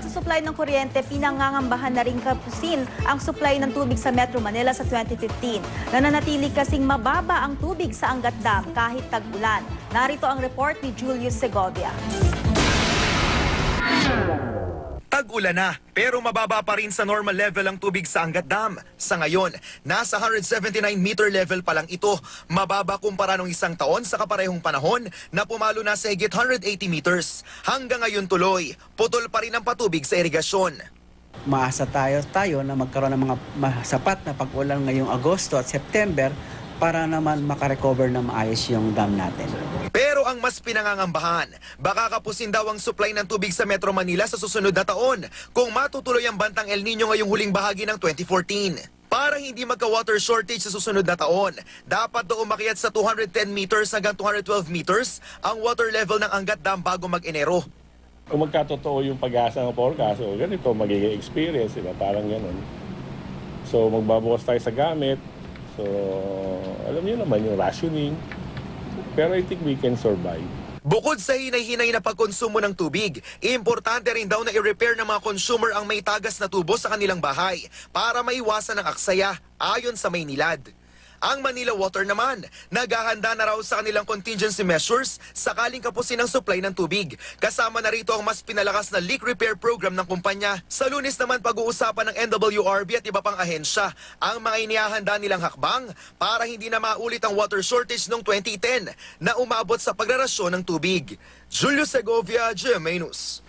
Bukod sa supply ng kuryente, pinangangambahan na rin kapusin ang supply ng tubig sa Metro Manila sa 2015. Nananatili kasing mababa ang tubig sa Angat Dam kahit tag-ulan. Narito ang report ni Julius Segovia. Tag-ulan na, pero mababa pa rin sa normal level ang tubig sa Angat Dam. Sa ngayon, nasa 179-meter level pa lang ito. Mababa kumpara nung isang taon sa kaparehong panahon na pumalo na sa higit 180 meters. Hanggang ngayon tuloy, putol pa rin ang patubig sa irigasyon. Maasa tayo na magkaroon ng mga sapat na pag-ulan ngayong Agosto at September para naman makarecover na maayos yung dam natin. Pero ang mas pinangangambahan, baka kapusin daw ang supply ng tubig sa Metro Manila sa susunod na taon kung matutuloy ang bantang El Nino ngayong huling bahagi ng 2014. Para hindi magka-water shortage sa susunod na taon, dapat daw umakyat sa 210 meters hanggang 212 meters ang water level ng Angat Dam bago mag-Enero. Kung magkatotoo yung pag-asa ng forecast, o ganito, magiging experience, diba? Parang gano'n. So, magbabawas tayo sa gamit. So, alam niyo naman yung rationing. Pero I think we can survive. Bukod sa hinay-hinay na pagkonsumo ng tubig, importante rin daw na i-repair ng mga consumer ang may tagas na tubo sa kanilang bahay para maiwasan ang aksaya ayon sa Maynilad. Ang Manila Water naman, naghahanda na raw sa kanilang contingency measures sakaling kapusin ang supply ng tubig. Kasama na rito ang mas pinalakas na leak repair program ng kumpanya. Sa Lunes naman pag-uusapan ng NWRB at iba pang ahensya ang mga inihahanda nilang hakbang para hindi na maulit ang water shortage noong 2010 na umabot sa pagrarasyon ng tubig. Julio Segovia, GMA News.